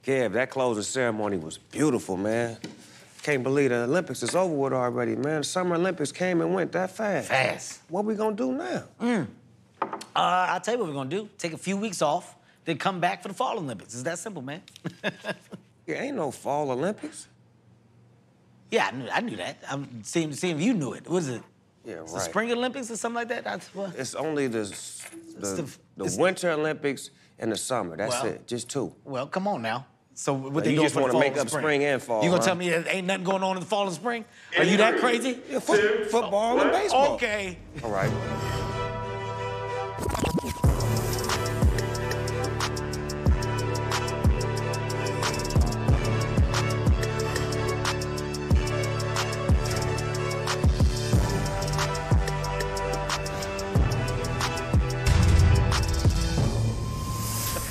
Kev, that closing ceremony was beautiful, man. Can't believe the Olympics is over with already, man. The Summer Olympics came and went that fast. Fast. What we gonna do now? I'll tell you what we're gonna do. Take a few weeks off, then come back for the Fall Olympics. It's that simple, man. Yeah, ain't no Fall Olympics. Yeah, I knew that. I'm seeing if you knew it. What is it? Yeah, right. It's the Spring Olympics or something like that? That's what? It's only the it's- Winter Olympics and the summer. That's Well, it. Just two. Well, come on now. So what So they you doing just for the wanna fall make and up spring? spring and fall, You gonna huh? tell me there ain't nothing going on in the fall and spring? Are you that crazy? Yeah, football and baseball. Okay. All right.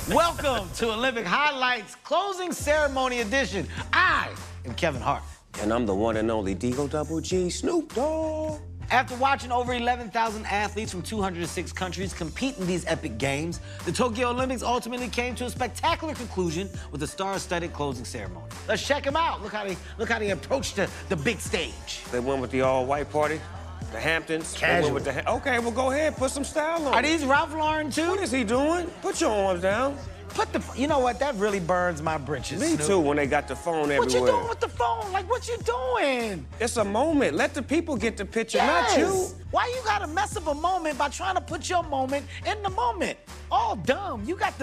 Welcome to Olympic Highlights Closing Ceremony Edition. I am Kevin Hart. And I'm the one and only Digo Double G, Snoop Dogg. After watching over 11,000 athletes from 206 countries compete in these epic games, the Tokyo Olympics ultimately came to a spectacular conclusion with a star-studded closing ceremony. Let's check them out. Look how they approached the big stage. They went with the all-white party, the Hamptons. They Casual. went with the okay, well, go ahead, put some style on. Are these Ralph Lauren too? What is he doing? Put your arms down. You know what? That really burns my britches. Me Snoop. too, when they got the phone everywhere. What you doing with the phone? Like, what you doing? It's a moment. Let the people get the picture, Yes. not you. Why you gotta mess up a moment by trying to put your moment in the moment? All dumb. You got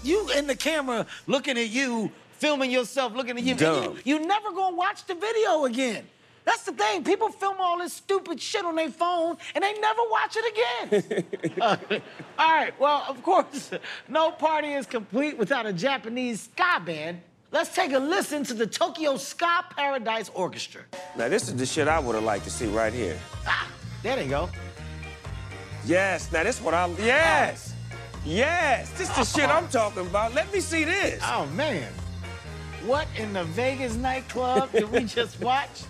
you in the camera looking at you, filming yourself, looking at you. Dumb. You never gonna watch the video again. That's the thing. People film all this stupid shit on their phone and they never watch it again. All right, well, of course, no party is complete without a Japanese ska band. Let's take a listen to the Tokyo Ska Paradise Orchestra. Now, this is the shit I would have liked to see right here. Ah, there they go. Yes, now this what yes. Yes, this the shit I'm talking about. Let me see this. Oh, man. What in the Vegas nightclub did we just watch?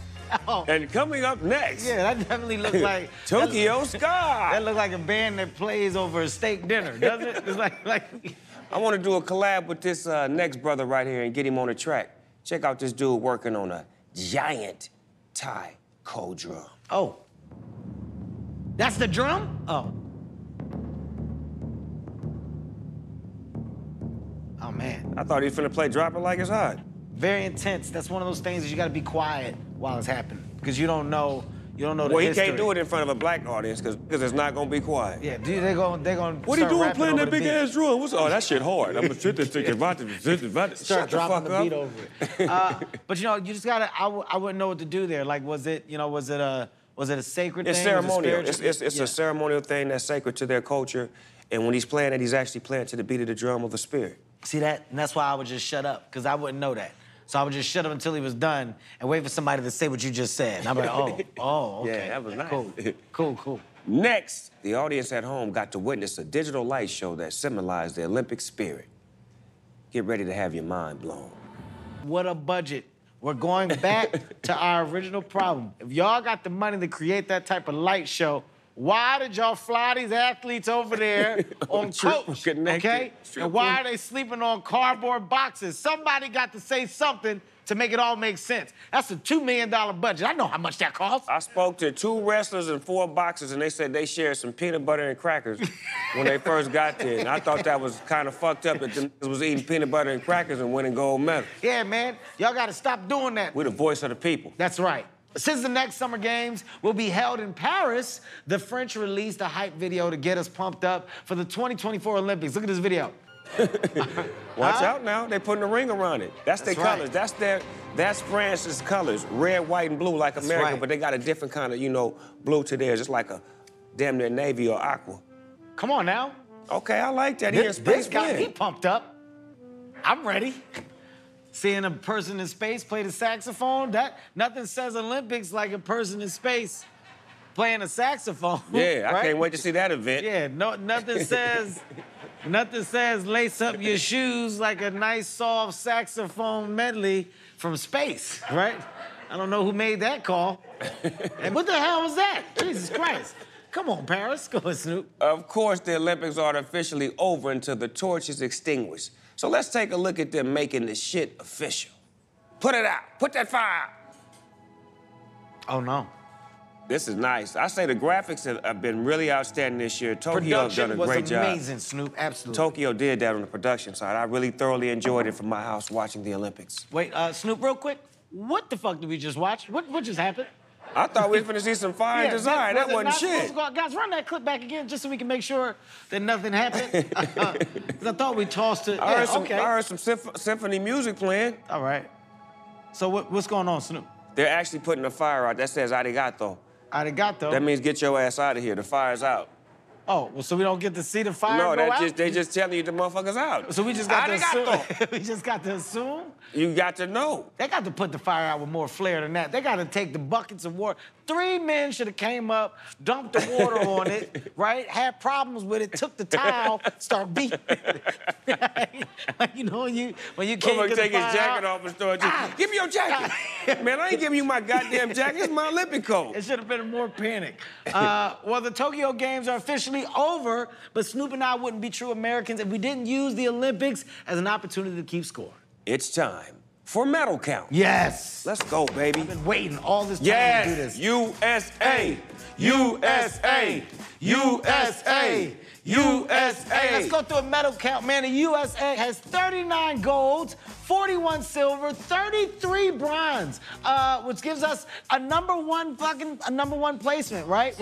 Oh, And coming up next, yeah, that definitely looks like... Tokyo That Ska. looks like a band that plays over a steak dinner, doesn't it? It's like... I want to do a collab with this next brother right here and get him on the track. Check out this dude working on a giant Thai cold drum. Oh. That's the drum? Oh. Oh, man. I thought he was finna play Drop It Like It's Hot. Very intense. That's one of those things that you gotta be quiet while it's happening. Because you don't know the Well, he history. can't do it in front of a black audience because it's not gonna be quiet. Yeah, dude, they're gonna What are you start doing rapping playing over that the big beat. ass drum? Oh, that shit hard. I'm gonna sit there thinking about it. Start Shut the fuck dropping the up. beat over it. But you know, you just gotta. I wouldn't know what to do there. Like, was it a sacred It's thing? Was it ceremonial. spiritual? It's Yeah. a ceremonial thing that's sacred to their culture. And when he's playing it, he's actually playing to the beat of the drum of the spirit. See that? And that's why I would just shut up, because I wouldn't know that. So I would just shut up until he was done and wait for somebody to say what you just said. And I'm like, oh, okay. Yeah, that was nice. Cool. Next, the audience at home got to witness a digital light show that symbolized the Olympic spirit. Get ready to have your mind blown. What a budget. We're going back to our original problem. If y'all got the money to create that type of light show, why did y'all fly these athletes over there on coach, connected. okay? And why are they sleeping on cardboard boxes? Somebody got to say something to make it all make sense. That's a $2 million budget. I know how much that costs. I spoke to 2 wrestlers and 4 boxers, and they said they shared some peanut butter and crackers when they first got there. And I thought that was kind of fucked up that them niggas was eating peanut butter and crackers and winning gold medals. Yeah, man, y'all got to stop doing that. We're the voice of the people. That's right. Since the next Summer Games will be held in Paris, the French released a hype video to get us pumped up for the 2024 Olympics. Look at this video. Watch out now. They putting a ring around it. That's their That's colors. right. That's France's colors. Red, white, and blue like America, right. but they got a different kind of, blue to theirs. Just like a damn near navy or aqua. Come on now. Okay, I like that. He in This space got me playing. pumped up. I'm ready. Seeing a person in space play the saxophone, nothing says Olympics like a person in space playing a saxophone. Yeah, I right? can't wait to see that event. Yeah, nothing says lace up your shoes like a nice soft saxophone medley from space, right? I don't know who made that call. And what the hell was that? Jesus Christ. Come on, Paris. Go ahead, Snoop. Of course, the Olympics are officially over until the torch is extinguished. So let's take a look at them making the shit official. Put it out. Put that fire out. Oh, no. This is nice. I say the graphics have been really outstanding this year. Tokyo done a great job. Amazing, Snoop, absolutely. Tokyo did that on the production side. I really thoroughly enjoyed it from my house watching the Olympics. Wait, Snoop, real quick. What the fuck did we just watch? What just happened? I thought we were finna see some fire design. That wasn't shit. Guys, run that clip back again just so we can make sure that nothing happened. 'Cause I thought we tossed it. I heard some symphony music playing. All right. So what's going on, Snoop? They're actually putting a fire out. That says arigato. Arigato. That means get your ass out of here. The fire's out. Oh, well, so we don't get to see the fire No, go out? they just telling you the motherfucker's out. So we just got arigato. to assume. We just got to assume? You got to know. They got to put the fire out with more flair than that. They got to take the buckets of water. 3 men should have came up, dumped the water on it, right? Had problems with it, took the towel, start beating it. Like, you know, when you can't get take the his fire jacket out, off and start give me your jacket. Man, I ain't giving you my goddamn jacket. It's my Olympic coat. It should have been more panic. Well, the Tokyo Games are officially over, but Snoop and I wouldn't be true Americans if we didn't use the Olympics as an opportunity to keep score. It's time for medal count. Yes. Let's go, baby. I've been waiting all this time to do this. USA, USA, USA, USA. Let's go through a medal count, man. The USA has 39 golds, 41 silver, 33 bronze, which gives us a number one placement, right?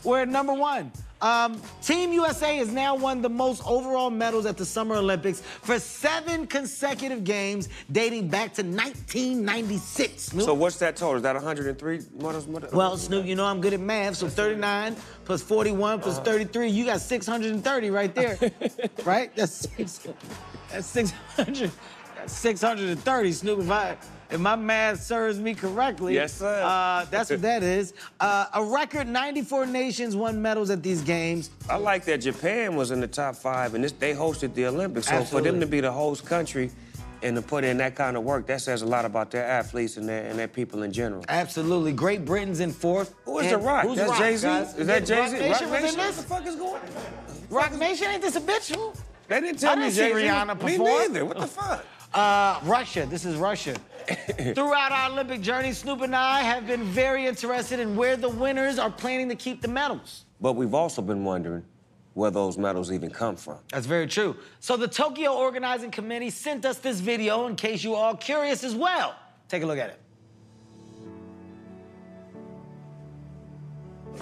We're at number one. Team USA has now won the most overall medals at the Summer Olympics for 7 consecutive games dating back to 1996. Snoop. So what's that total? Is that 103 medals? Well, Snoop, you know I'm good at math, so 39 plus 41 plus 33, you got 630 right there, right? That's 600. That's 630, Snoop, if my math serves me correctly. Yes, sir. That's what that is. A record 94 nations won medals at these games. I like that Japan was in the top 5, and they hosted the Olympics. So for them to be the host country and to put in that kind of work, that says a lot about their athletes and their people in general. Absolutely. Great Britain's in 4th. Who is The Rock? Who's That's Rock, Jay-Z? guys? Is that Jay-Z? Rock Nation was in What this? the fuck is going on? Rock Nation, ain't this a bitch? They didn't tell I me didn't see Jay-Z. Rihanna Me perform. neither. What the fuck? Russia. This is Russia. Throughout our Olympic journey, Snoop and I have been very interested in where the winners are planning to keep the medals. But we've also been wondering where those medals even come from. That's very true. So the Tokyo Organizing Committee sent us this video in case you are all curious as well. Take a look at it.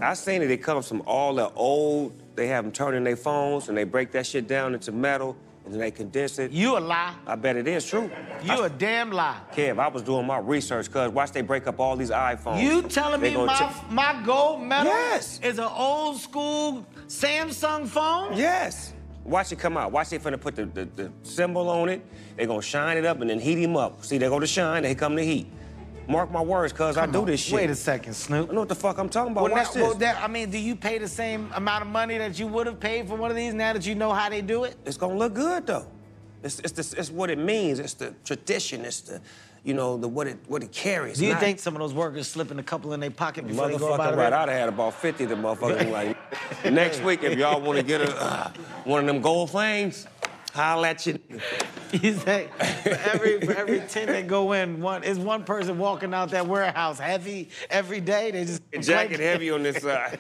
I seen it comes from all the old, they have them turning their phones and they break that shit down into metal and then they condense it. You a lie. I bet it is true. You a damn lie. Kev, I was doing my research, cuz watch they break up all these iPhones. You telling me my gold medal Yes. is an old school Samsung phone? Yes. Watch it come out. Watch they finna put the symbol on it. They gonna shine it up and then heat him up. See, they go to shine, they come to heat. Mark my words, cuz I do this shit. Wait a second, Snoop. I know what the fuck I'm talking about. Well, Watch this. I mean, do you pay the same amount of money that you would have paid for one of these now that you know how they do it? It's gonna look good though. It's what it means. It's the tradition. It's the, you know, what it carries. Do you think some of those workers slipping a couple in their pocket before they go about Motherfucker, it? right? I'd have had about 50 of them motherfuckers. Like next week, if y'all want to get one of them gold things, holla at you. You say for every 10 that go in, one person walking out that warehouse heavy every day. They just jacket heavy on this side.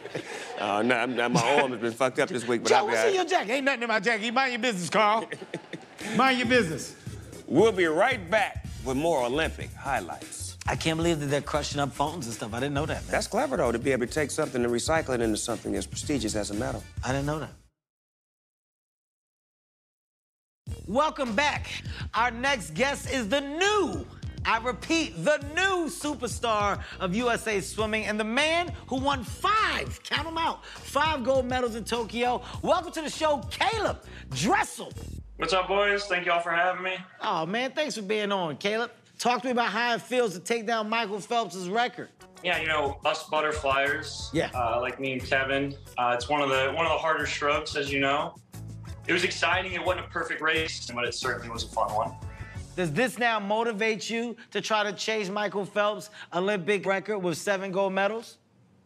My arm has been fucked up this week, but Joe, I'll be what's all in right. your jacket? Ain't nothing in my jacket. You mind your business, Carl. Mind your business. We'll be right back with more Olympic highlights. I can't believe that they're crushing up phones and stuff. I didn't know that, man. That's clever, though, to be able to take something and recycle it into something as prestigious as a medal. I didn't know that. Welcome back. Our next guest is the new, I repeat, the new superstar of USA Swimming and the man who won 5, count them out, 5 gold medals in Tokyo. Welcome to the show, Caleb Dressel. What's up, boys? Thank you all for having me. Oh, man, thanks for being on, Caleb. Talk to me about how it feels to take down Michael Phelps' record. Yeah, you know, us butterflyers, like me and Kevin, it's one of the harder strokes, as you know. It was exciting. It wasn't a perfect race, but it certainly was a fun one. Does this now motivate you to try to chase Michael Phelps' Olympic record with 7 gold medals?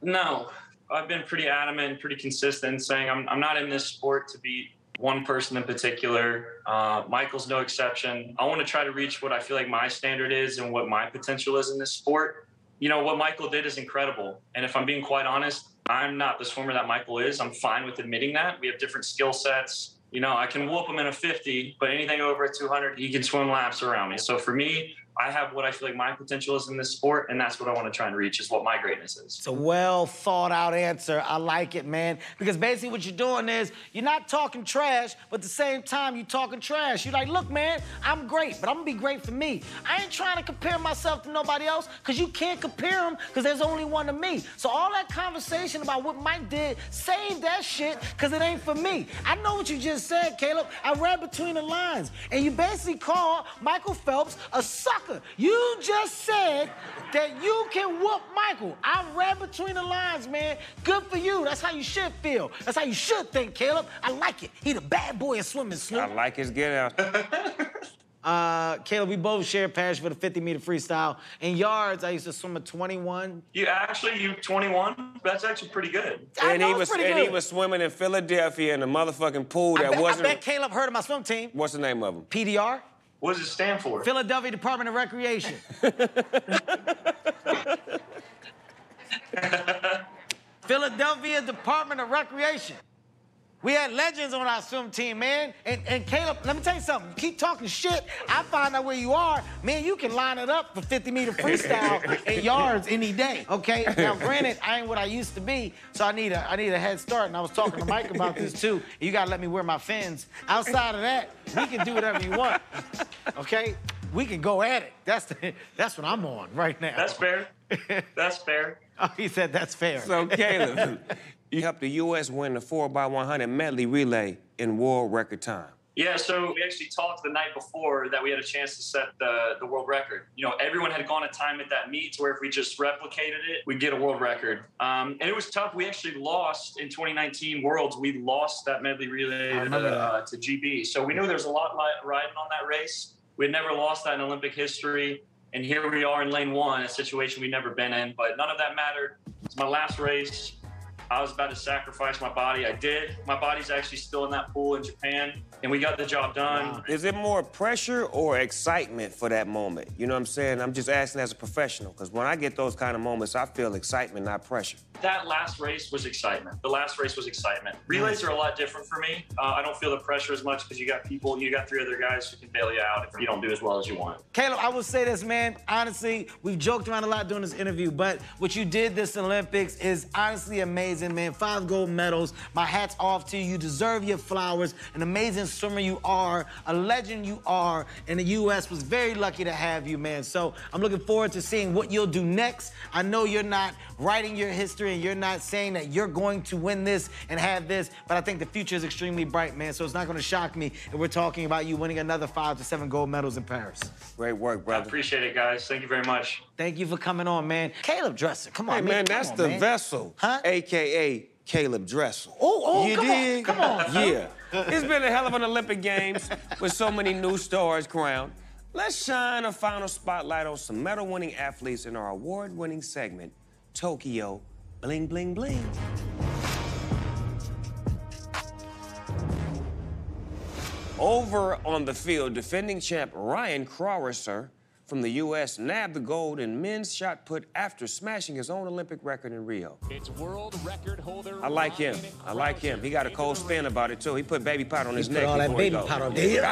No, I've been pretty adamant, pretty consistent, saying I'm not in this sport to beat one person in particular. Michael's no exception. I want to try to reach what I feel like my standard is and what my potential is in this sport. You know, what Michael did is incredible. And if I'm being quite honest, I'm not the swimmer that Michael is. I'm fine with admitting that. We have different skill sets. You know, I can whoop him in a 50, but anything over a 200, he can swim laps around me. So for me, I have what I feel like my potential is in this sport, and that's what I want to try and reach, is what my greatness is. It's a well thought out answer. I like it, man. Because basically what you're doing is you're not talking trash, but at the same time you're talking trash. You're like, look, man, I'm great, but I'm gonna be great for me. I ain't trying to compare myself to nobody else, because you can't compare them, because there's only one of me. So all that conversation about what Mike did, save that shit, because it ain't for me. I know what you just said, Caleb. I read between the lines, and you basically called Michael Phelps a sucker. You just said that you can whoop Michael. I read between the lines, man. Good for you. That's how you should feel. That's how you should think, Caleb. I like it. He the bad boy in swimming, Snoop. I like his get out. Caleb, we both share passion for the 50-meter freestyle. In yards, I used to swim a 21. You 21? That's actually pretty good. And he was swimming in Philadelphia in the motherfucking pool that wasn't. I bet Caleb heard of my swim team. What's the name of him? PDR. What does it stand for? Philadelphia Department of Recreation. Philadelphia Department of Recreation. We had legends on our swim team, man. And Caleb, let me tell you something. You keep talking shit, I find out where you are. Man, you can line it up for 50-meter freestyle in yards any day, okay? Now, granted, I ain't what I used to be, so I need a head start. And I was talking to Mike about this, too. You gotta let me wear my fins. Outside of that, we can do whatever you want, okay? We can go at it. That's what I'm on right now. That's fair. That's fair. Oh, he said that's fair. So, Caleb, you helped the U.S. win the 4x100 medley relay in world record time. Yeah, so we actually talked the night before that we had a chance to set the world record. You know, everyone had gone a time at that meet to where if we just replicated it, we'd get a world record. And it was tough. We actually lost in 2019 Worlds. We lost that medley relay to GB. So we knew there was a lot riding on that race. We had never lost that in Olympic history. And here we are in lane one, a situation we've never been in. But none of that mattered. It's my last race. I was about to sacrifice my body. I did. My body's actually still in that pool in Japan, and we got the job done. Wow. Is it more pressure or excitement for that moment? You know what I'm saying? I'm just asking as a professional, because when I get those kind of moments, I feel excitement, not pressure. That last race was excitement. The last race was excitement. Relays are a lot different for me. I don't feel the pressure as much because you got 3 other guys who can bail you out if you don't do as well as you want. Caleb, I will say this, man. Honestly, we've joked around a lot during this interview, but what you did this Olympics is honestly amazing, man. 5 gold medals. My hat's off to you. You deserve your flowers. An amazing swimmer you are. A legend you are. And the U.S. was very lucky to have you, man. So I'm looking forward to seeing what you'll do next. I know you're not writing your history and you're not saying that you're going to win this and have this, but I think the future is extremely bright, man. So it's not going to shock me if we're talking about you winning another 5 to 7 gold medals in Paris. Great work, brother. I appreciate it, guys. Thank you very much. Thank you for coming on, man. Caleb Dressel, come on, man. Hey, man, that's the Vessel, a.k.a. Caleb Dressel. Oh, you come dig? on, come on. Yeah. It's been a hell of an Olympic Games with so many new stars crowned. Let's shine a final spotlight on some medal-winning athletes in our award-winning segment, Tokyo Bling Bling Bling. Over on the field, defending champ Ryan Crawford from the U.S. nabbed the gold in men's shot put after smashing his own Olympic record in Rio. It's world record holder. I like him. I like him. He got a cold spin about it, too. He put baby powder on his neck. All that baby powder on there.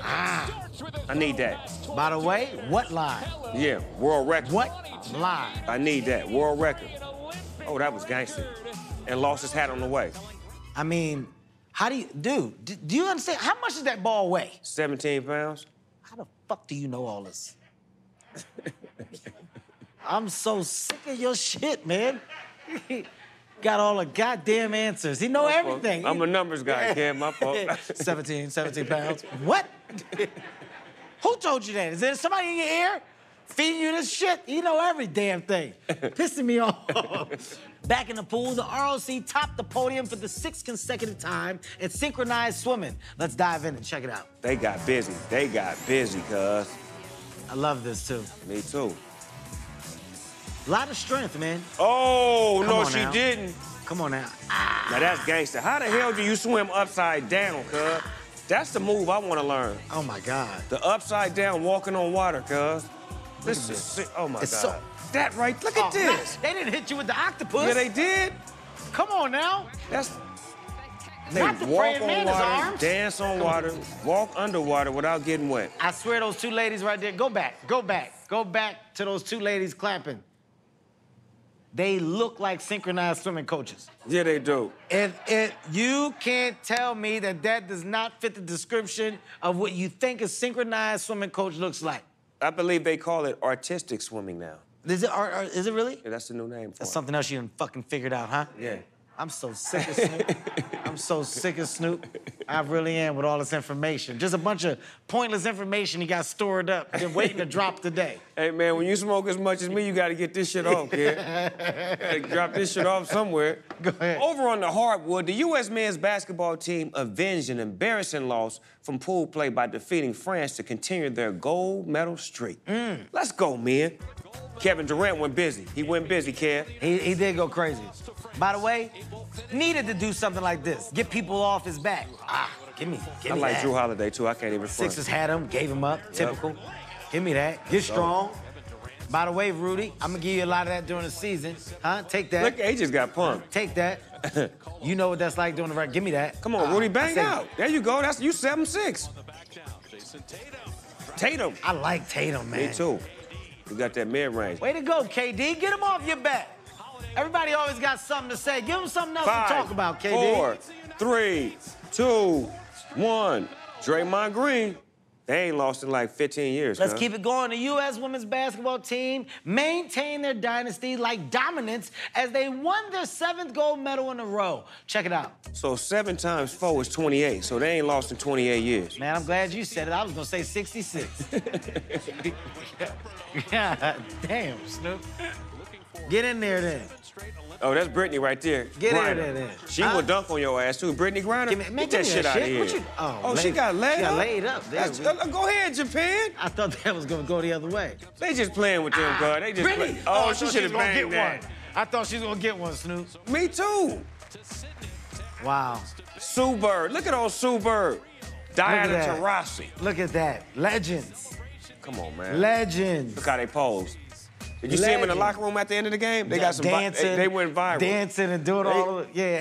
I need that. By the way, what line? Yeah, world record. What line? I need that. World record. Oh, that was gangster. And lost his hat on the way. I mean, how do you, do you understand? How much does that ball weigh? 17 pounds. How the fuck do you know all this? I'm so sick of your shit, man. Got all the goddamn answers. He know everything. I'm a numbers guy, kid. My fault. 17 pounds. What? Who told you that? Is there somebody in your ear feeding you this shit? You know every damn thing. Pissing me off. Back in the pool, the ROC topped the podium for the 6th consecutive time in synchronized swimming. Let's dive in and check it out. They got busy. They got busy, cuz. I love this, too. Me, too. A lot of strength, man. Oh, Come no, on she now. didn't. Come on now. Now that's gangster. How the hell do you swim upside down, cuz? That's the move I want to learn. Oh, my God. The upside down walking on water, cuz. This is sick. Oh, my It's God. That right, look at this. They didn't hit you with the octopus. Yeah, they did. Come on now. That's... They Not the walk praying on man's water, arms. dance on water, walk underwater without getting wet. I swear those two ladies right there, go back to those two ladies clapping. They look like synchronized swimming coaches. Yeah, they do. If you can't tell me that does not fit the description of what you think a synchronized swimming coach looks like. I believe they call it artistic swimming now. Is it really? Yeah, that's the new name for That's it. something else you done fucking figured out, huh? Yeah. I'm so sick of Snoop. I'm so sick of Snoop. I really am with all this information. Just a bunch of pointless information he got stored up and waiting to drop today. Hey, man, when you smoke as much as me, you got to get this shit off, kid. Gotta drop this shit off somewhere. Go ahead. Over on the hardwood, the U.S. men's basketball team avenged an embarrassing loss from pool play by defeating France to continue their gold medal streak. Let's go, men. Kevin Durant went busy. He went busy, Kev. He did go crazy. By the way, needed to do something like this. Get people off his back. Give me I like that. Drew Holiday, too. I can't even front. Sixers had him, gave him up. Typical. Give me that. Get strong. By the way, Rudy, I'm gonna give you a lot of that during the season. Huh? Take that. Look, he just got pumped. Take that. You know what that's like doing the right. Give me that. Come on, Rudy, bang I out. There you go. That's you 7'6". Tatum. I like Tatum, man. Me too. You got that mid-range. Way to go, KD. Get him off your back. Everybody always got something to say. Give him something else 5, to talk about, KD. 4, 3, 2, 1. Draymond Green. They ain't lost in like 15 years. Let's keep it going. The U.S. women's basketball team maintained their dynasty like dominance as they won their 7th gold medal in a row. Check it out. So 7 times 4 is 28. So they ain't lost in 28 years. Man, I'm glad you said it. I was gonna say 66. Yeah, damn, Snoop. Get in there then. Oh, that's Brittany right there. Get in Griner. there then. She will dunk on your ass too. Brittany Griner. Get that shit out of here. She got laid up. Laid up. Go ahead, Japan. I thought that was gonna go the other way. They just playing with them, God. They just Brittany. play. Oh, she should have banged that. I thought she was gonna get one, Snoop. Me too. Wow. Sue Bird. Look at old Sue Bird. Diana that. Taurasi. Look at that. Legends. Come on, man. Legends. Look how they pose. Did you see them in the locker room at the end of the game? They got some dancing. They went viral. Dancing and doing all of it. Yeah,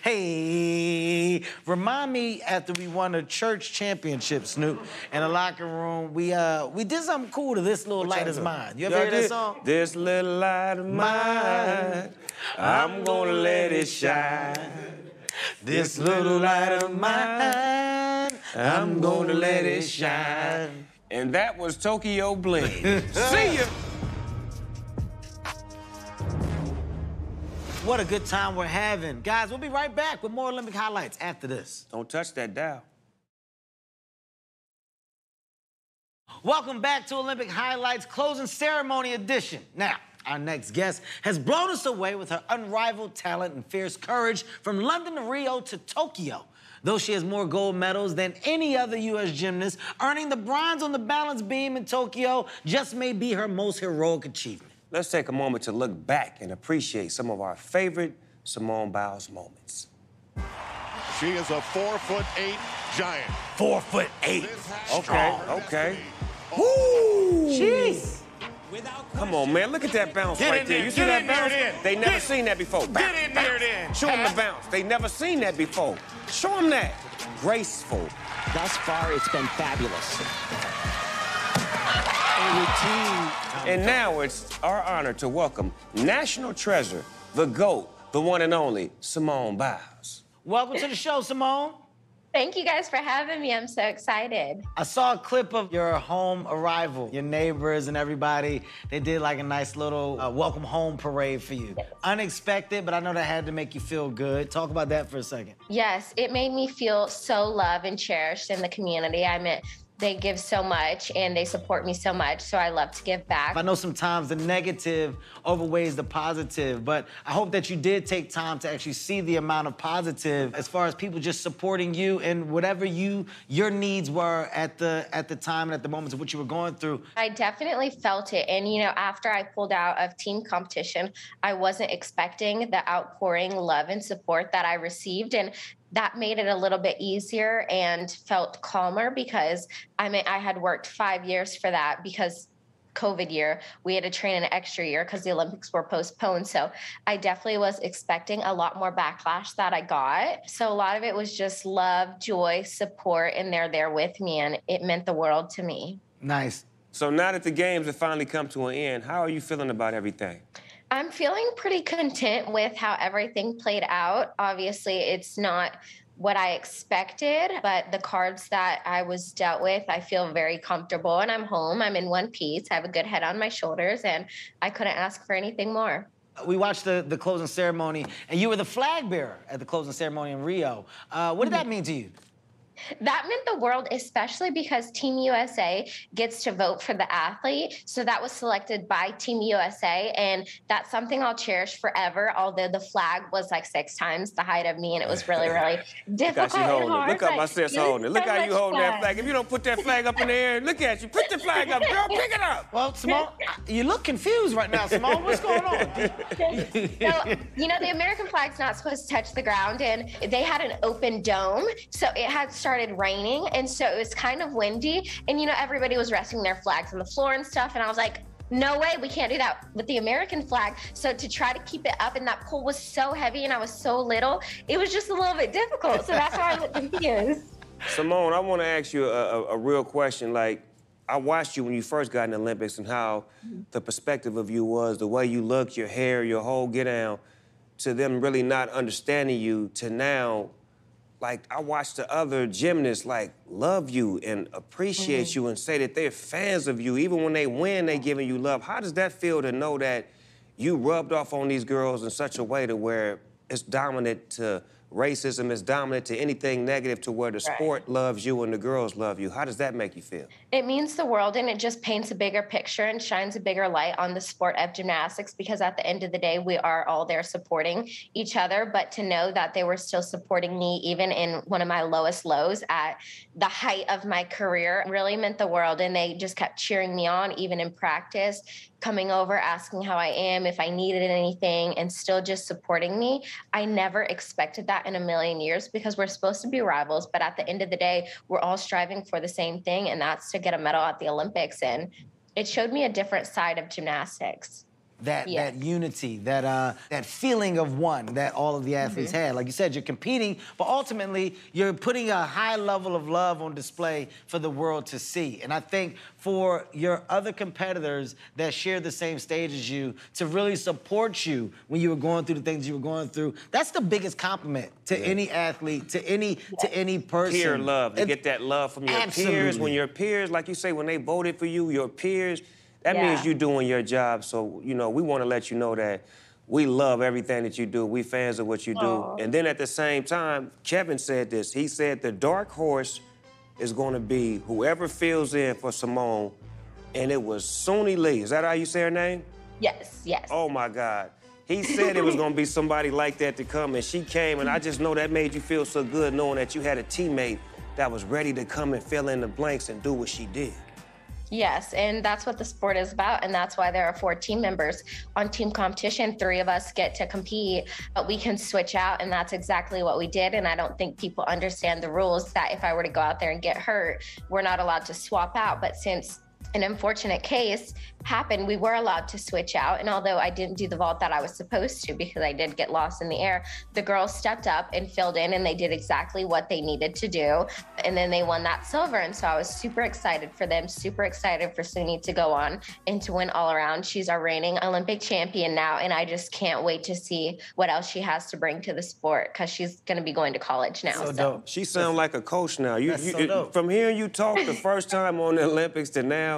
hey. Remind me after we won a church championship, Snoop, in the locker room, we did something cool to This Little Light Is Mine. You ever heard that song? This little light of mine, I'm gonna let it shine. This little light of mine, I'm gonna let it shine. And that was Tokyo Bling. See ya. What a good time we're having. Guys, we'll be right back with more Olympic highlights after this. Don't touch that dial. Welcome back to Olympic Highlights Closing Ceremony Edition. Now, our next guest has blown us away with her unrivaled talent and fierce courage from London to Rio to Tokyo. Though she has more gold medals than any other U.S. gymnast, earning the bronze on the balance beam in Tokyo just may be her most heroic achievement. Let's take a moment to look back and appreciate some of our favorite Simone Biles moments. She is a 4'8" giant. 4'8". Okay. Woo! Jeez. Come on, man. Look at that bounce right there. You see that bounce? They never seen that before. Get in there then. Show them the bounce. They never seen that before. Show them that. Graceful. Thus far, it's been fabulous. A routine. And now it's our honor to welcome national treasure, the GOAT, the one and only Simone Biles. Welcome to the show, Simone. Thank you guys for having me. I'm so excited. I saw a clip of your home arrival. Your neighbors and everybody, they did like a nice little welcome home parade for you. Yes. Unexpected, but I know that had to make you feel good. Talk about that for a second. Yes, it made me feel so loved and cherished in the community. I met they give so much and they support me so much, so I love to give back. I know sometimes the negative overweighs the positive, but I hope that you did take time to actually see the amount of positive as far as people just supporting you and whatever your needs were at the time and at the moments of what you were going through. I definitely felt it. And, you know, after I pulled out of team competition, I wasn't expecting the outpouring love and support that I received. And that made it a little bit easier and felt calmer because I had worked 5 years for that because COVID year, we had to train an extra year because the Olympics were postponed. So I definitely was expecting a lot more backlash that I got. So a lot of it was just love, joy, support, and they're there with me, and it meant the world to me. Nice. So now that the games have finally come to an end, how are you feeling about everything? I'm feeling pretty content with how everything played out. Obviously, it's not what I expected, but the cards that I was dealt with, I feel very comfortable, and I'm home. I'm in one piece. I have a good head on my shoulders, and I couldn't ask for anything more. We watched the closing ceremony, and you were the flag bearer at the closing ceremony in Rio. What did that mean to you? That meant the world, especially because Team USA gets to vote for the athlete. So that was selected by Team USA, and that's something I'll cherish forever, although the flag was like 6 times the height of me, and it was really, really difficult and hard. Look how my sis holding it. Look how you holding that flag. If you don't put that flag up in the air, look at you. Put the flag up, girl. Pick it up. Well, Simone, you look confused right now, Simone. What's going on? So, you know, the American flag's not supposed to touch the ground, and they had an open dome, so it had started raining, and so it was kind of windy, and, you know, everybody was resting their flags on the floor and stuff, and I was like, no way, we can't do that with the American flag. So to try to keep it up, and that pole was so heavy and I was so little, it was just a little bit difficult, so that's why I was confused. Simone, I want to ask you a real question. Like, I watched you when you first got in the Olympics and how the perspective of you was, the way you looked, your hair, your whole get down, to them really not understanding you, to now, like, I watched the other gymnasts, like, love you and appreciate you and say that they're fans of you. Even when they win, they giving you love. How does that feel to know that you rubbed off on these girls in such a way to where it's dominant to racism, it's dominant to anything negative, to where the sport loves you and the girls love you? How does that make you feel? It means the world, and it just paints a bigger picture and shines a bigger light on the sport of gymnastics, because at the end of the day, we are all there supporting each other. But to know that they were still supporting me even in one of my lowest lows at the height of my career really meant the world. And they just kept cheering me on, even in practice, coming over, asking how I am, if I needed anything, and still just supporting me. I never expected that in a million years, because we're supposed to be rivals, but at the end of the day, we're all striving for the same thing, and that's to get a medal at the Olympics. And it showed me a different side of gymnastics. That unity, that feeling of one that all of the athletes had. Like you said, you're competing, but ultimately you're putting a high level of love on display for the world to see. And I think for your other competitors that share the same stage as you to really support you when you were going through the things you were going through, that's the biggest compliment to any athlete, to any person. Peer love, to get that love from your peers. When your peers, like you say, when they voted for you, your peers, that means you're doing your job. So, you know, we want to let you know that we love everything that you do. We fans of what you do. And then at the same time, Kevin said this. He said the dark horse is going to be whoever fills in for Simone. And it was Suni Lee. Is that how you say her name? Yes, yes. Oh, my God. He said it was going to be somebody like that to come, and she came, and I just know that made you feel so good knowing that you had a teammate that was ready to come and fill in the blanks and do what she did. Yes, and that's what the sport is about, and that's why there are 4 team members on team competition. 3 of us get to compete, but we can switch out, and that's exactly what we did. And I don't think people understand the rules, that if I were to go out there and get hurt, we're not allowed to swap out. But since an unfortunate case happened, we were allowed to switch out. And although I didn't do the vault that I was supposed to, because I did get lost in the air, the girls stepped up and filled in, and they did exactly what they needed to do. And then they won that silver. And so I was super excited for them, super excited for Suni to go on and to win all around. She's our reigning Olympic champion now, and I just can't wait to see what else she has to bring to the sport, because she's going to be going to college now. So dope. She sounds like a coach now. So dope. From hearing you talk the first time on the Olympics to now,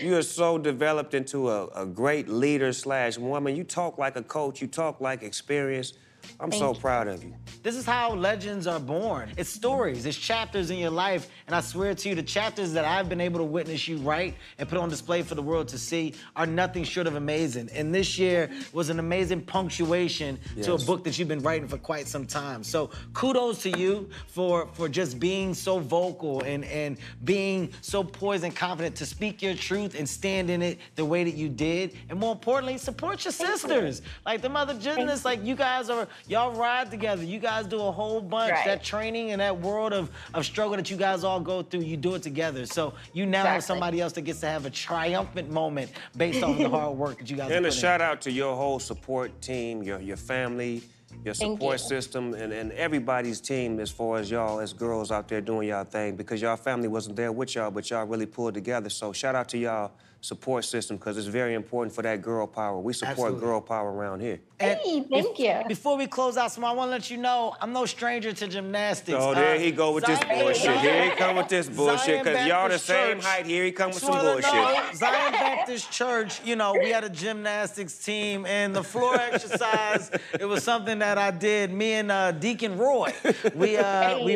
you are so developed into a great leader / woman. You talk like a coach. You talk like experience. I'm Thank so you. proud of you. This is how legends are born. It's stories, it's chapters in your life. And I swear to you, the chapters that I've been able to witness you write and put on display for the world to see are nothing short of amazing. And this year was an amazing punctuation to a Yes. book that you've been writing for quite some time. So kudos to you for just being so vocal and being so poised and confident to speak your truth and stand in it the way that you did. And more importantly, support your sisters. Like the mother gymnasts, like y'all ride together. You guys do a whole bunch. Right. That training and that world of struggle that you guys all go through, you do it together. So you now have Exactly. somebody else that gets to have a triumphant moment based on the hard work that you guys And a put in. shout out to your whole support team, your family, your Thank support you. system, and everybody's team as far as y'all as girls out there doing y'all thing, because y'all family wasn't there with y'all, but y'all really pulled together. So shout out to y'all support system, because it's very important for that girl power. We support Absolutely. girl power around here. And Hey, thank you. Before we close out, Simone, I want to let you know I'm no stranger to gymnastics. Oh, there he go with this Zion- bullshit. Here he come with this bullshit, Zion because y'all the Baptist same Church. height. Here he come with Just some wanna bullshit. know, Zion Baptist Church, you know, we had a gymnastics team, and the floor exercise, it was something that I did. Me and Deacon Roy, we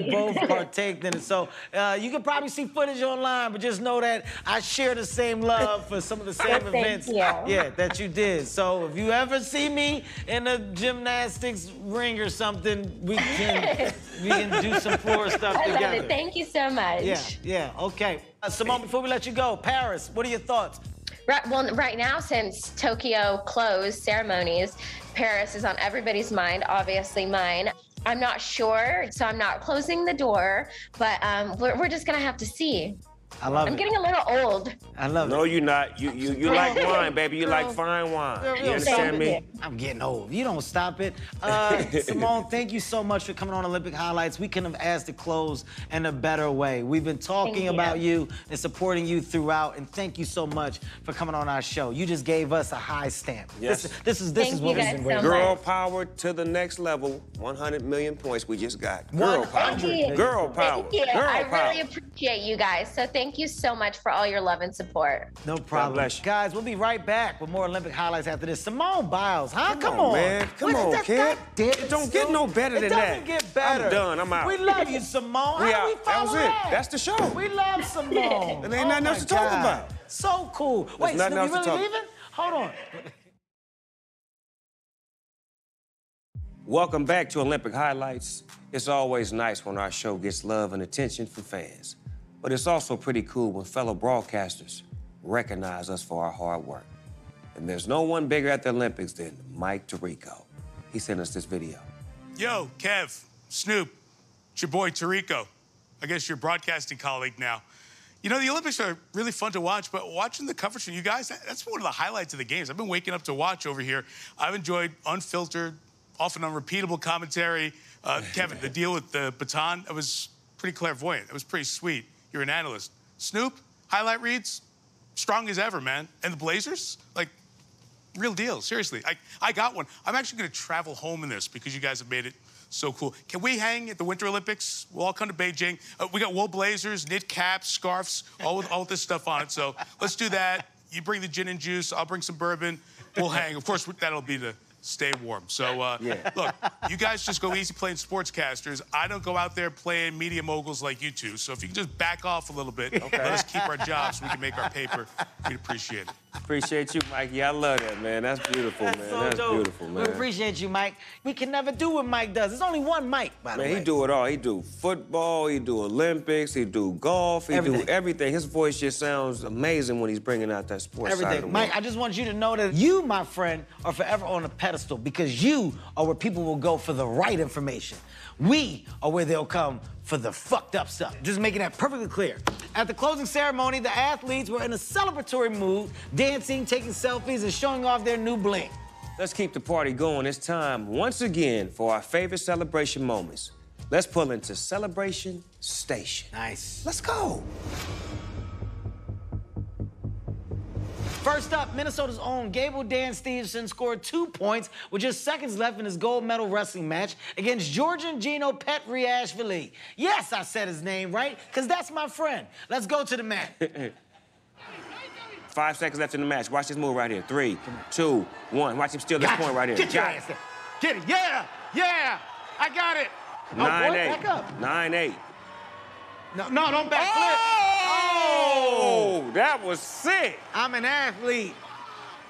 both partaked in it. So you can probably see footage online, but just know that I share the same love for some of the same Thank events, you. yeah, that you did. So if you ever see me in a gymnastics ring or something, we can do some floor stuff I love together. it. Thank you so much. Yeah, okay. Simone, before we let you go, Paris, what are your thoughts? Right now, since Tokyo closed ceremonies, Paris is on everybody's mind, obviously mine. I'm not sure, so I'm not closing the door, but we're just gonna have to see. I love I'm it. getting a little old. I love No, it. you're not. You like wine, baby. You like fine wine. You understand me? I'm getting old. You don't stop it. Simone, thank you so much for coming on Olympic Highlights. We couldn't have asked to close in a better way. We've been talking Thank you. about you and supporting you throughout, and thank you so much for coming on our show. You just gave us a high stamp. Yes. This is Thank what you we've guys been so waiting much. for. Girl power to the next level. 100 million points we just got. Girl power. 100. Girl power. Thank you. Girl I power. really appreciate you guys. So thank you so much for all your love and support. No problem. bless you. Guys, we'll be right back with more Olympic highlights after this. Simone Biles, huh? Come on, man. Come on, kid. Goddamn, It don't get no better than It that. doesn't get better. I'm done. I'm out. We love you, Simone. We How do we out. That was follow it. that? That's the show. We love Simone. And ain't nothing Oh else my to talk God. about. So cool. Wait, nothing Snoop, else you to really talk- leaving? Hold on. Welcome back to Olympic Highlights. It's always nice when our show gets love and attention from fans. But it's also pretty cool when fellow broadcasters recognize us for our hard work. And there's no one bigger at the Olympics than Mike Tirico. He sent us this video. Yo, Kev, Snoop, it's your boy Tirico. I guess your broadcasting colleague now. You know, the Olympics are really fun to watch, but watching the coverage from you guys, that's one of the highlights of the games. I've been waking up to watch over here. I've enjoyed unfiltered, often unrepeatable commentary. Kevin, the deal with the baton, that was pretty clairvoyant. That was pretty sweet. You're an analyst. Snoop, highlight reads, strong as ever, man. And the Blazers, like, real deal, seriously. I got one. I'm actually gonna travel home in this because you guys have made it so cool. Can we hang at the Winter Olympics? We'll all come to Beijing. We got wool blazers, knit caps, scarves, all with this stuff on it. So let's do that. You bring the gin and juice, I'll bring some bourbon. We'll hang. Of course, that'll be to stay warm. So, look, you guys just go easy playing sportscasters. I don't go out there playing media moguls like you two. So if you can just back off a little bit, let us keep our jobs so we can make our paper, we'd appreciate it. Appreciate you, Mikey. I love that, man. That's beautiful, man. So That's dope. beautiful, man. We appreciate you, Mike. We can never do what Mike does. There's only one Mike, by the way. Man, he do it all. He do football, he do Olympics, he do golf, he Everything. do everything. His voice just sounds amazing when he's bringing out that sports side of the Everything. Mike, world. I just want you to know that you, my friend, are forever on a pedestal because you are where people will go for the right information. We are where they'll come for the fucked up stuff. Just making that perfectly clear. At the closing ceremony, the athletes were in a celebratory mood, dancing, taking selfies, and showing off their new bling. Let's keep the party going. It's time once again for our favorite celebration moments. Let's pull into Celebration Station. Nice. Let's go. First up, Minnesota's own Gable Dan Stevenson scored 2 points with just seconds left in his gold medal wrestling match against Georgian Gino Petriashvili. Yes, I said his name right, because that's my friend. Let's go to the mat. 5 seconds left in the match. Watch this move right here. 3, 2, 1. Watch him steal this point right here. Get your Got it. ass there. Get it, yeah! Yeah, I got it. Oh, boy, back up. 9-8. No, don't backflip. Oh, that was sick. I'm an athlete.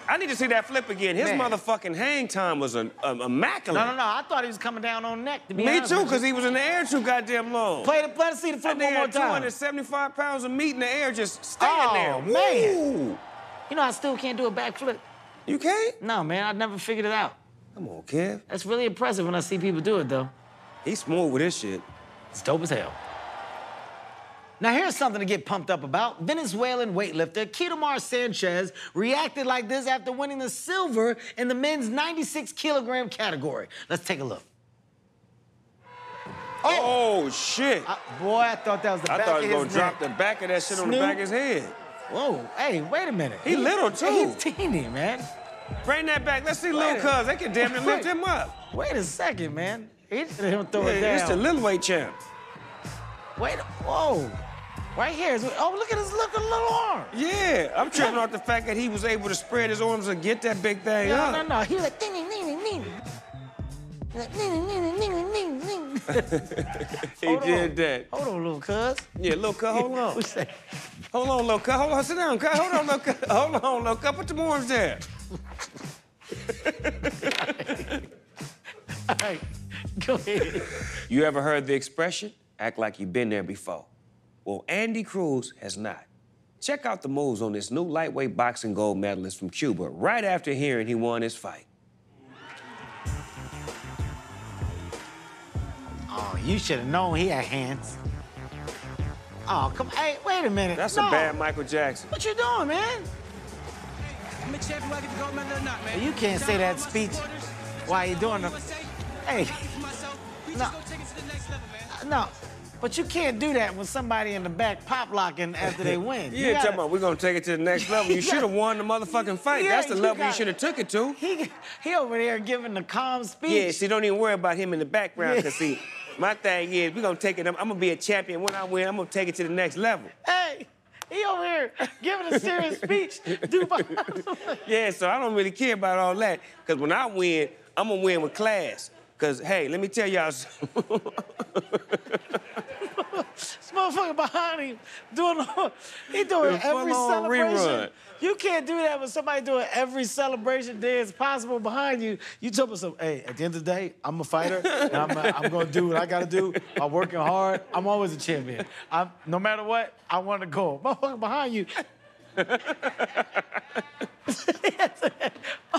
I need to see that flip again. His Man. motherfucking hang time was immaculate. No. I thought he was coming down on neck, to be Me honest too, with because you. he was in the air too goddamn long. Play to see the flip That one nigga more had time. 275 pounds of meat in the air just staying Oh, there. man. Woo. You know, I still can't do a backflip. You can't? No, man, I never figured it out. Come on, Kev. That's really impressive when I see people do it, though. He's smooth with this shit. It's dope as hell. Now, here's something to get pumped up about. Venezuelan weightlifter Kitomar Sanchez reacted like this after winning the silver in the men's 96-kilogram category. Let's take a look. Oh, shit. Boy, I thought that was the back I thought of he his was gonna drop neck. the back of that shit on the Snoop. back of his head. Whoa, hey, wait a minute. He little, too. He's teeny, man. Bring that back. Let's see Lil Wait. Cuz. They can damn near lift him up. Wait a second, man. He didn't throw it Yeah, it's the down. little weight champ. Wait, whoa. Right here. Oh, look at his little arm. Yeah, I'm tripping off the fact that he was able to spread his arms and get that big thing up. No. He was like, ding, ding, ding, ding, ding. Like, ding, ding, ding, ding, ding, ding. He Hold did on. that. Hold on, little cuz. Yeah, Lil Cuz, hold on. What's that? Hold on, Lil Cuz. Hold on, sit down, Cuz. Hold on, Lil Cuz. Hold on, Lil Cuz. Put the arms there. All right, go ahead. You ever heard the expression, act like you've been there before? Well, Andy Cruz has not. Check out the moves on this new lightweight boxing gold medalist from Cuba right after hearing he won his fight. Oh, you should have known he had hands. Oh, come on. Hey, wait a minute. That's No. a bad Michael Jackson. What you doing, man? I'm a champion, whether I get the gold medal or not, man. You can't say that speech while you're doing the... Hey, no. No, but you can't do that when somebody in the back pop locking after they win. You Yeah, gotta- talking about we're gonna take it to the next level. You should have won the motherfucking fight. Yeah, That's the you level you gotta- should have took it to. He over there giving the calm speech. Yeah, see, don't even worry about him in the background, Yeah. because see, my thing is, we're gonna take it, I'm gonna be a champion. When I win, I'm gonna take it to the next level. Hey, he over here giving a serious speech. Yeah, so I don't really care about all that, because when I win, I'm gonna win with class. Because, hey, let me tell y'all something. This motherfucker behind him he doing The every full-on celebration. rerun. You can't do that when somebody doing every celebration dance possible behind you. You tell me something, hey, at the end of the day, I'm a fighter, and I'm gonna do what I gotta do. I'm working hard. I'm always a champion. No matter what, I want to go. Motherfucker behind you.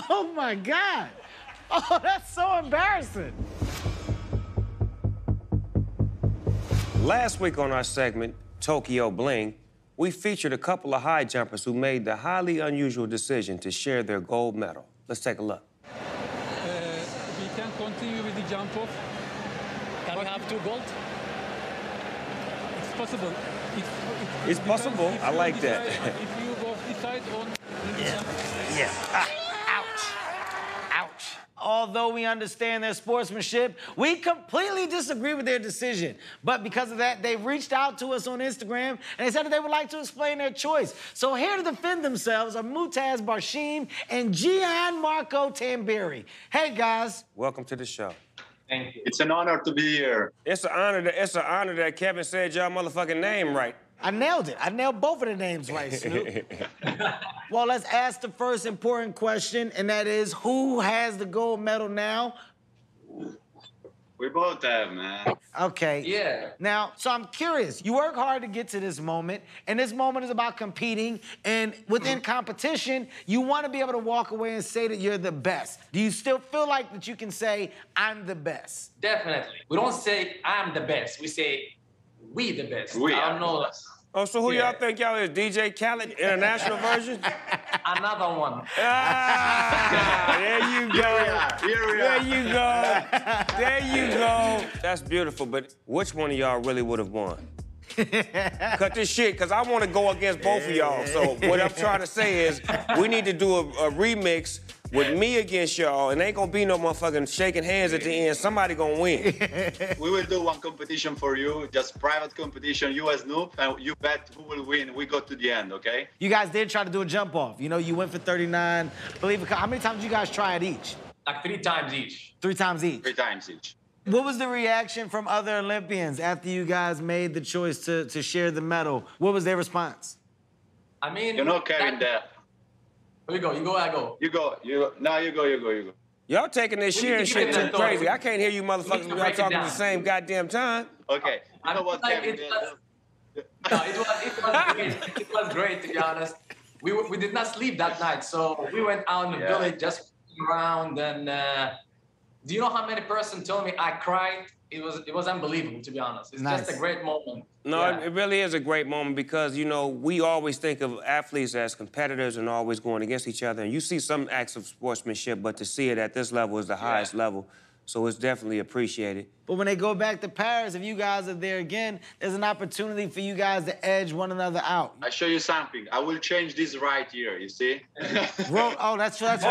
Oh my God. Oh, that's so embarrassing. Last week on our segment, Tokyo Bling, we featured a couple of high jumpers who made the highly unusual decision to share their gold medal. Let's take a look. We can continue with the jump off. Can we have 2 gold? It's possible. It's possible. If I you like that. If you both decide on... Yeah. Ouch. Ouch. Although we understand their sportsmanship, we completely disagree with their decision. But because of that, they reached out to us on Instagram and they said that they would like to explain their choice. So here to defend themselves are Mutaz Barshim and Gianmarco Tamberi. Hey, guys. Welcome to the show. Thank you. It's an honor to be here. It's an honor that Kevin said y'all motherfucking name right. I nailed it. I nailed both of the names right, Snoop. Well, let's ask the first important question, and that is, who has the gold medal now? We both have, man. Okay. Yeah. Now, so I'm curious. You work hard to get to this moment, and this moment is about competing. And within competition, you want to be able to walk away and say that you're the best. Do you still feel like that you can say, I'm the best? Definitely. We don't say I'm the best. We say we the best. We I are don't know. the best. Oh, so who Yeah. y'all think y'all is? DJ Khaled, international version? Another one. Ah, there you go. Here we There are. you go. There you go. That's beautiful, but which one of y'all really would have won? Cut this shit, because I want to go against both of y'all. So what I'm trying to say is we need to do a remix with me against y'all, and ain't gonna be no motherfucking shaking hands at the end. Somebody gonna win. We will do one competition for you, just private competition, you as Snoop, and you bet who will win. We go to the end, okay? You guys did try to do a jump off. You know, you went for 39. Believe it. How many times did you guys try it each? Like 3 times each. 3 times each? 3 times each. What was the reaction from other Olympians after you guys made the choice to share the medal? What was their response? I mean... You know, Kevin, You go, I go. You go. Now you go. Y'all taking this sharing shit too crazy. I can't hear you motherfuckers y'all talking at the same goddamn time. Okay. You know what, Kevin? It was great, to be honest. We did not sleep that night, so we went out in the village, just around, and do you know how many persons told me I cried? It was unbelievable, to be honest. It's just a great moment. No, it really is a great moment because, you know, we always think of athletes as competitors and always going against each other. And you see some acts of sportsmanship, but to see it at this level is the highest level. So it's definitely appreciated. But when they go back to Paris, if you guys are there again, there's an opportunity for you guys to edge one another out. I show you something. I will change this right here, you see? That's for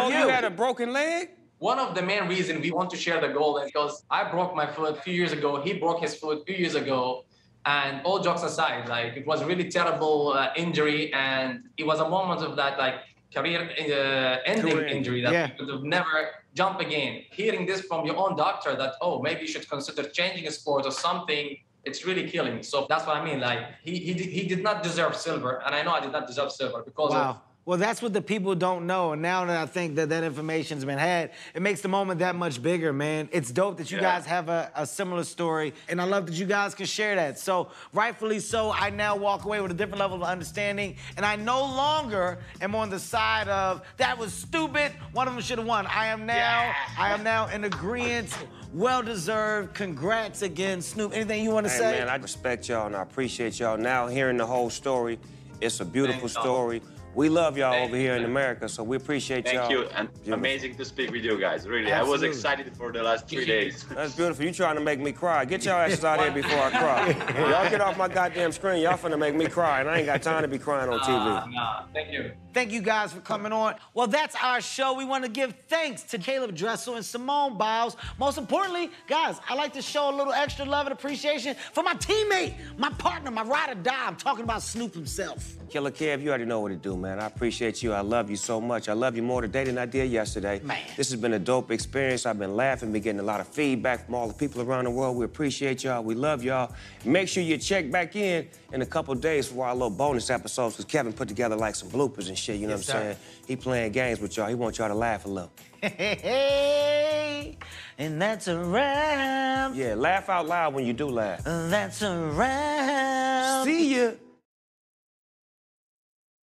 you. You had a broken leg? One of the main reasons we want to share the gold is because I broke my foot a few years ago. He broke his foot a few years ago. And all jokes aside, like, it was a really terrible injury. And it was a moment of that, like, career-ending injury that you could have never jump again. Hearing this from your own doctor that, oh, maybe you should consider changing a sport or something, it's really killing. So that's what I mean. Like, he did not deserve silver. And I know I did not deserve silver because of... Well, that's what the people don't know. And now that I think that information's been had, it makes the moment that much bigger, man. It's dope that you guys have a similar story. And I love that you guys can share that. So rightfully so, I now walk away with a different level of understanding. And I no longer am on the side of, that was stupid, one of them should have won. I am now in agreement. Well-deserved. Congrats again, Snoop. Anything you want to say? Man, I respect y'all and I appreciate y'all. Now hearing the whole story, it's a beautiful story. We love y'all over here in America, so we appreciate y'all. Thank you, and amazing to speak with you guys, really. Absolutely. I was excited for the last 3 days. That's beautiful. You trying to make me cry. Get y'all asses out here before I cry. Y'all get off my goddamn screen. Y'all finna make me cry, and I ain't got time to be crying on TV. Thank you. Thank you guys for coming on. Well, that's our show. We want to give thanks to Caleb Dressel and Simone Biles. Most importantly, guys, I like to show a little extra love and appreciation for my teammate, my partner, my ride or die. I'm talking about Snoop himself. Killer Kev, you already know what to do, man. I appreciate you. I love you so much. I love you more today than I did yesterday. Man. This has been a dope experience. I've been laughing, been getting a lot of feedback from all the people around the world. We appreciate y'all. We love y'all. Make sure you check back in a couple days for our little bonus episodes, because Kevin put together like some bloopers and shit, you know what I'm saying? He playing games with y'all. He wants y'all to laugh a little. Hey, and that's a wrap. Yeah, laugh out loud when you do laugh. That's a wrap. See ya.